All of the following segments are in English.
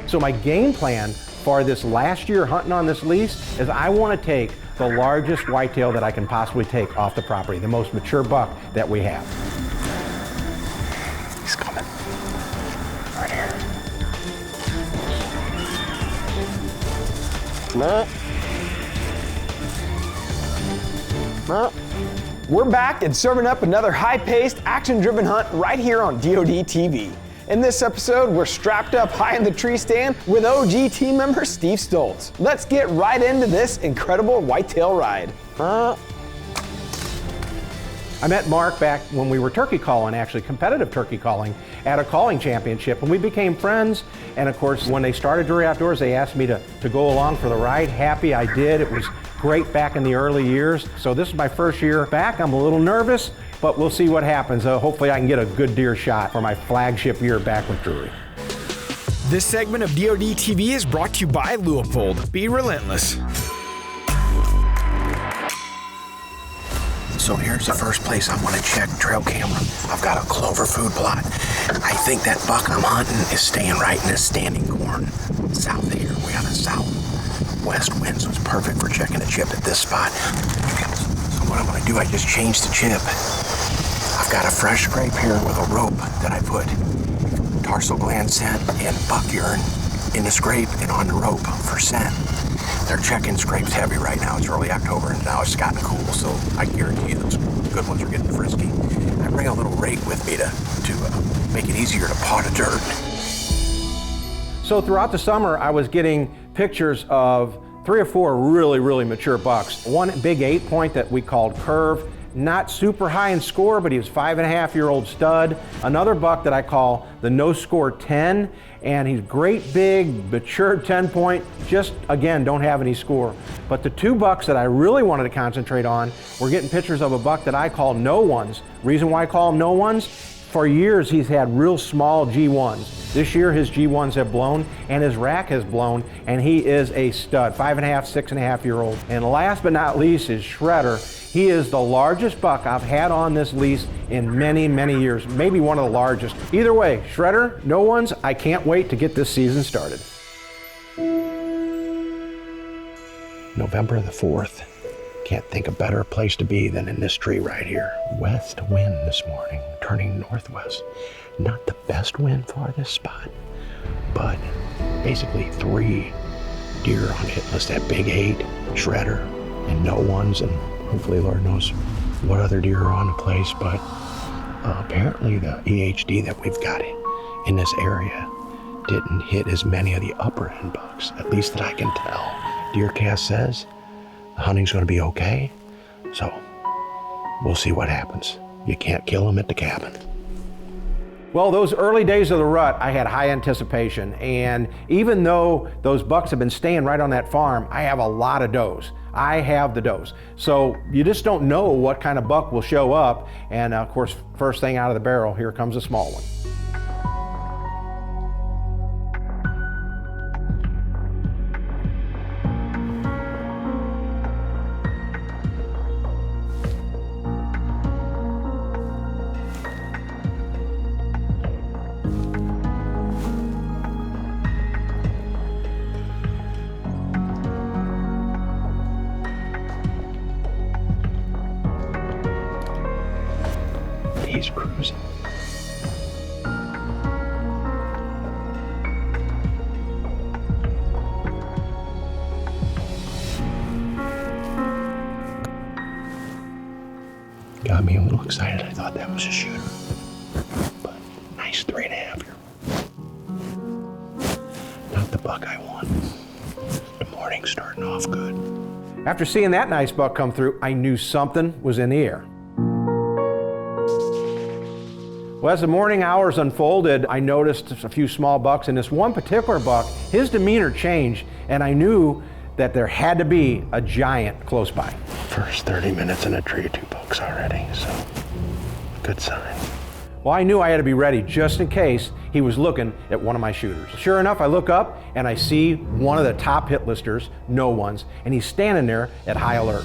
So my game plan for this last year hunting on this lease is I want to take the largest whitetail that I can possibly take off the property, the most mature buck that we have. He's coming. Right here. We're back and serving up another high-paced, action-driven hunt right here on DODTV. In this episode, we're strapped up high in the tree stand with OG team member Steve Stoltz. Let's get right into this incredible whitetail ride. I met Mark back when we were turkey calling, actually competitive turkey calling, at a calling championship, and we became friends. And of course, when they started Drury Outdoors, they asked me to go along for the ride. Happy I did. It was great back in the early years. So this is my first year back. I'm a little nervous, but we'll see what happens. Hopefully I can get a good deer shot for my flagship year back with Drury. This segment of DODTV is brought to you by Leupold. Be relentless. So here's the first place I want to check trail camera. I've got a clover food plot. I think that buck I'm hunting is staying right in this standing corn. South of here, we got a southwest wind, so it's perfect for checking a chip at this spot. So what I'm going to do, I just changed the chip. I've got a fresh scrape here with a rope that I put tarsal gland scent and buck urine in the scrape and on the rope for scent. They're checking scrapes heavy right now. It's early October and now it's gotten cool, so I guarantee you those good ones are getting frisky. I bring a little rake with me to make it easier to paw the dirt. So throughout the summer, I was getting pictures of 3 or 4 really, really mature bucks. One big 8-point that we called Curve, not super high in score, but he was 5.5-year-old stud. Another buck that I call the No Score 10, and he's great big, mature 10-point, just again, don't have any score. But the 2 bucks that I really wanted to concentrate on, we're getting pictures of a buck that I call No Ones. Reason why I call him No Ones? For years, he's had real small G1s. This year, his G1s have blown and his rack has blown, and he is a stud, 5.5, 6.5-year-old. And last but not least is Shredder. He is the largest buck I've had on this lease in many, many years, maybe one of the largest. Either way, Shredder, No Ones, I can't wait to get this season started. November the 4th. Can't think of a better place to be than in this tree right here. West wind this morning, turning northwest. Not the best wind for this spot, but basically 3 deer on hit list. That big 8, Shredder, and No Ones, and hopefully Lord knows what other deer are on the place, but apparently the EHD that we've got in this area didn't hit as many of the upper end bucks, at least that I can tell. DeerCast says the hunting's gonna be okay, so we'll see what happens. You can't kill them at the cabin. Well, those early days of the rut, I had high anticipation, and even though those bucks have been staying right on that farm, I have a lot of does. I have the does. So you just don't know what kind of buck will show up, and of course, first thing out of the barrel, here comes a small one. He's cruising. Got me a little excited. I thought that was a shooter. But nice 3.5 year. Not the buck I want. The morning's starting off good. After seeing that nice buck come through, I knew something was in the air. Well, as the morning hours unfolded, I noticed a few small bucks, and this one particular buck, his demeanor changed, and I knew that there had to be a giant close by. First 30 minutes in a tree, 2 bucks already, so good sign. Well, I knew I had to be ready just in case he was looking at one of my shooters. Sure enough, I look up and I see one of the top hit listers, No Ones, and he's standing there at high alert.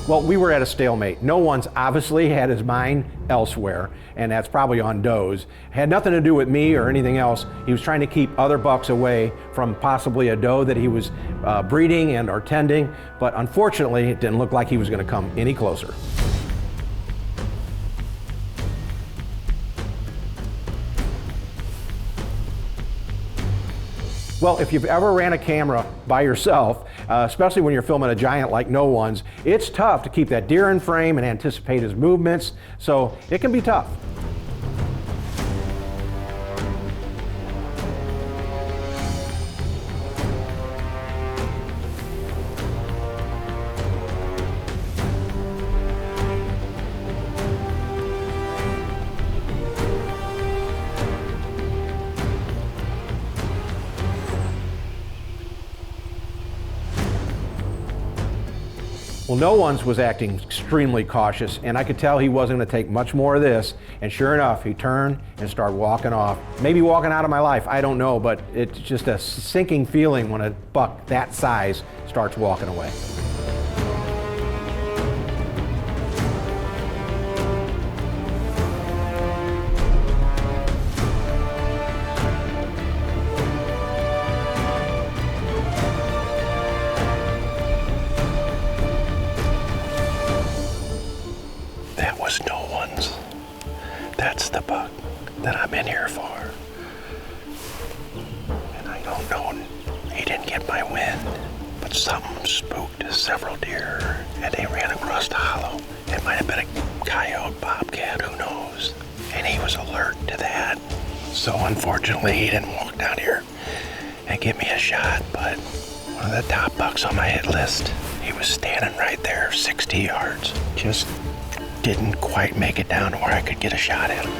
Well, we were at a stalemate. No one's obviously had his mind elsewhere, and that's probably on does. Had nothing to do with me or anything else. He was trying to keep other bucks away from possibly a doe that he was breeding and or tending, but unfortunately, it didn't look like he was going to come any closer. Well, if you've ever ran a camera by yourself, especially when you're filming a giant like No One's, it's tough to keep that deer in frame and anticipate his movements, so it can be tough. Well, No One's was acting extremely cautious, and I could tell he wasn't going to take much more of this, and sure enough, he turned and started walking off. Maybe walking out of my life, I don't know, but it's just a sinking feeling when a buck that size starts walking away. That was No One's. That's the buck that I'm in here for. And I don't know, he didn't get my wind, but something spooked several deer and they ran across the hollow. It might have been a coyote, bobcat, who knows? And he was alert to that. So unfortunately, he didn't walk down here and give me a shot, but one of the top bucks on my hit list, he was standing right there, 60 yards. Just didn't quite make it down to where I could get a shot at him.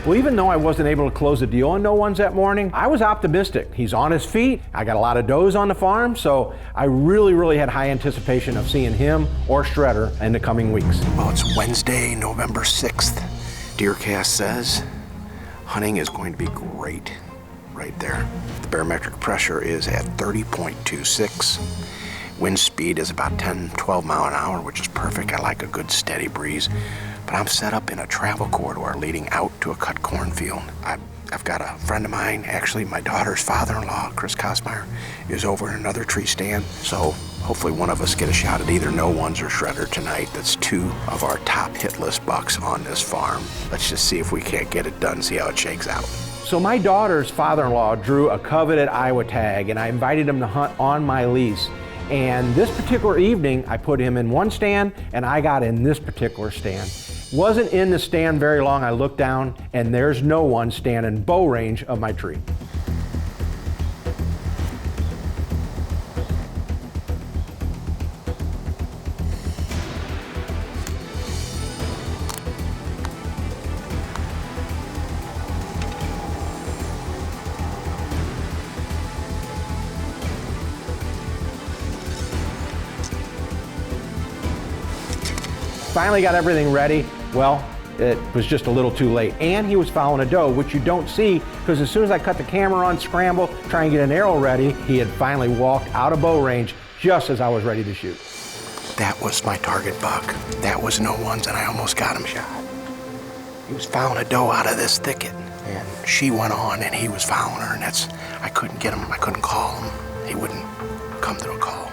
Well, even though I wasn't able to close the deal on No One's that morning, I was optimistic. He's on his feet. I got a lot of does on the farm, so I really had high anticipation of seeing him or Shredder in the coming weeks. Well, it's Wednesday, November 6th. DeerCast says hunting is going to be great right there. The barometric pressure is at 30.26. Wind speed is about 10-12 mile an hour, which is perfect. I like a good steady breeze. But I'm set up in a travel corridor leading out to a cut cornfield. I've got a friend of mine, actually my daughter's father-in-law, Chris Kosmeyer, is over in another tree stand. So hopefully one of us get a shot at either No One's or Shredder tonight. That's two of our top hit list bucks on this farm. Let's just see if we can't get it done, see how it shakes out. So my daughter's father-in-law drew a coveted Iowa tag, and I invited him to hunt on my lease. And this particular evening, I put him in one stand, and I got in this particular stand. Wasn't in the stand very long. I looked down, and there's No One standing bow range of my tree. Finally got everything ready. Well, it was just a little too late. And he was following a doe, which you don't see, because as soon as I cut the camera on, scramble, try and get an arrow ready, he had finally walked out of bow range just as I was ready to shoot. That was my target buck. That was No One's, and I almost got him shot. He was following a doe out of this thicket, and she went on, and he was following her, and I couldn't get him, I couldn't call him. He wouldn't come to a call.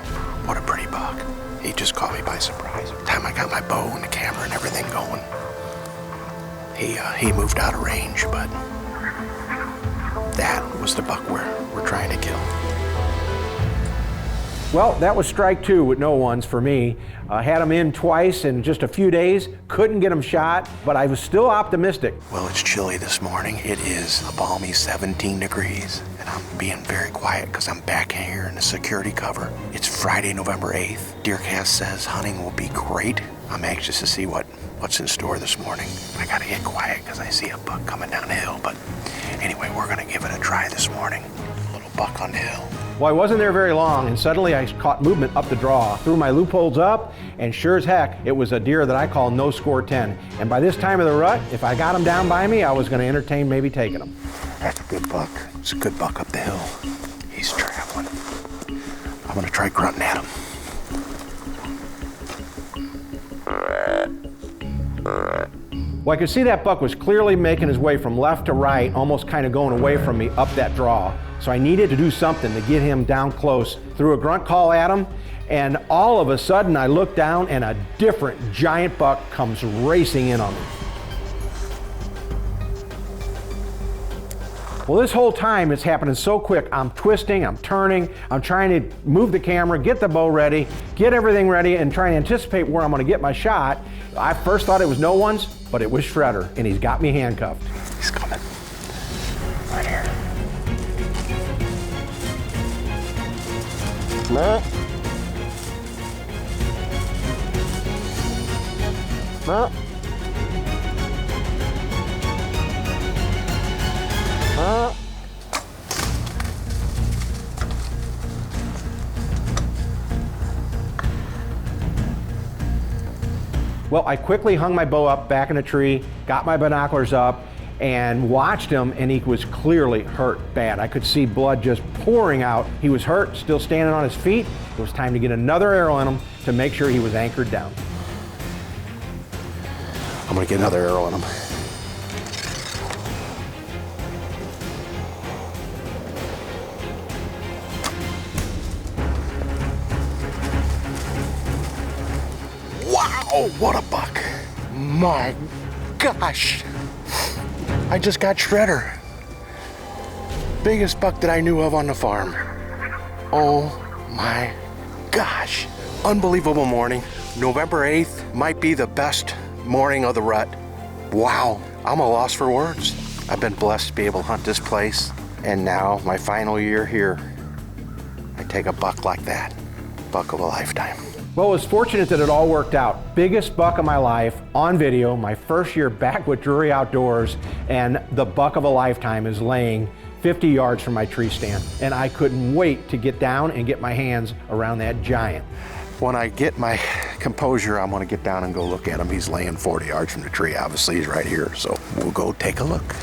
What a pretty buck. He just caught me by surprise. By the time I got my bow and the camera and everything going, he moved out of range, but that was the buck we're trying to kill. Well, that was strike two with No One's for me. Had him in twice in just a few days, couldn't get him shot, but I was still optimistic. Well, it's chilly this morning. It is a balmy 17 degrees, and I'm being very quiet because I'm back here in the security cover. It's Friday, November 8th. DeerCast says hunting will be great. I'm anxious to see what's in store this morning. I gotta get quiet because I see a buck coming down the hill, but anyway, we're gonna give it a try this morning. A little buck on the hill. Well, I wasn't there very long, and suddenly I caught movement up the draw. Threw my loopholes up, and sure as heck, it was a deer that I call no score 10. And by this time of the rut, if I got him down by me, I was going to entertain maybe taking him. That's a good buck. It's a good buck up the hill. He's traveling. I'm gonna try grunting at him. Well, I could see that buck was clearly making his way from left to right, almost kind of going away from me up that draw. So I needed to do something to get him down close. Threw a grunt call at him, and all of a sudden I look down and a different giant buck comes racing in on me. Well, this whole time it's happening so quick. I'm twisting, I'm turning, I'm trying to move the camera, get the bow ready, get everything ready, and try and anticipate where I'm gonna get my shot. I first thought it was no one's, but it was Shredder, and he's got me handcuffed. He's coming. Right here. No. No. No. Well, I quickly hung my bow up back in a tree, got my binoculars up, and watched him, and he was clearly hurt bad. I could see blood just pouring out. He was hurt, still standing on his feet. It was time to get another arrow in him to make sure he was anchored down. I'm gonna get another arrow in him. Wow, what a buck. My gosh. I just got Shredder. Biggest buck that I knew of on the farm. Oh my gosh. Unbelievable morning. November 8th might be the best morning of the rut. Wow, I'm a loss for words. I've been blessed to be able to hunt this place, and now my final year here, I take a buck like that. Buck of a lifetime. Well, it was fortunate that it all worked out. Biggest buck of my life on video, my first year back with Drury Outdoors, and the buck of a lifetime is laying 50 yards from my tree stand. And I couldn't wait to get down and get my hands around that giant. When I get my composure, I'm gonna get down and go look at him. He's laying 40 yards from the tree. Obviously, he's right here, so we'll go take a look.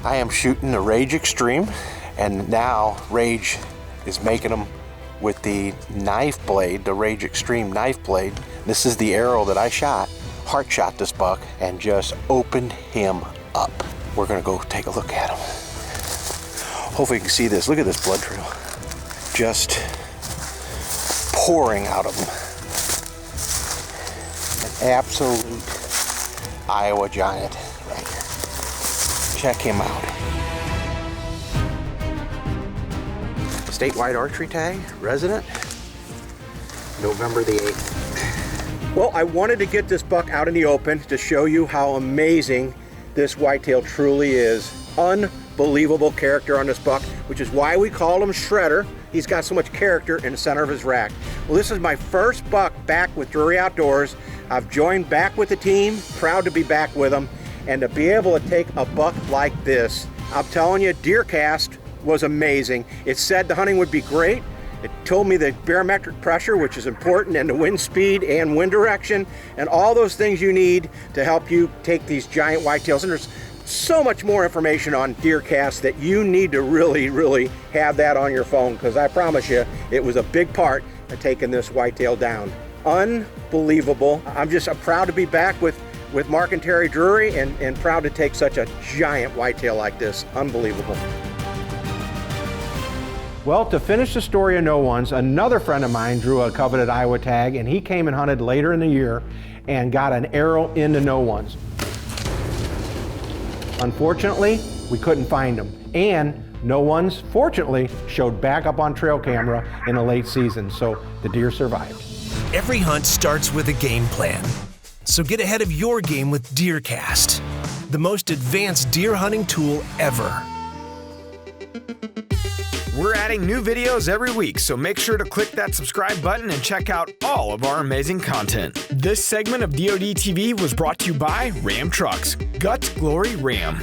I am shooting the Rage Extreme, and now Rage is making them with the knife blade, the Rage Extreme knife blade. This is the arrow that I shot, heart shot this buck, and just opened him up. We're gonna go take a look at him. Hopefully you can see this. Look at this blood trail. Just pouring out of him. An absolute Iowa giant right here. Check him out. Statewide archery tag, resident, November the 8th. Well, I wanted to get this buck out in the open to show you how amazing this whitetail truly is. Unbelievable character on this buck, which is why we call him Shredder. He's got so much character in the center of his rack. Well, this is my first buck back with Drury Outdoors. I've joined back with the team, proud to be back with them, and to be able to take a buck like this. I'm telling you, DeerCast was amazing. It said the hunting would be great. It told me the barometric pressure, which is important, and the wind speed and wind direction, and all those things you need to help you take these giant whitetails. And there's so much more information on DeerCast that you need to really have that on your phone, because I promise you, it was a big part of taking this whitetail down. Unbelievable. I'm just proud to be back with Mark and Terry Drury, and proud to take such a giant whitetail like this. Unbelievable. Well, to finish the story of no one's, another friend of mine drew a coveted Iowa tag, and he came and hunted later in the year and got an arrow into no one's. Unfortunately, we couldn't find him, and no one's, fortunately, showed back up on trail camera in the late season, so the deer survived. Every hunt starts with a game plan, so get ahead of your game with DeerCast, the most advanced deer hunting tool ever. We're adding new videos every week, so make sure to click that subscribe button and check out all of our amazing content. This segment of DODTV was brought to you by Ram Trucks. Gut Glory Ram.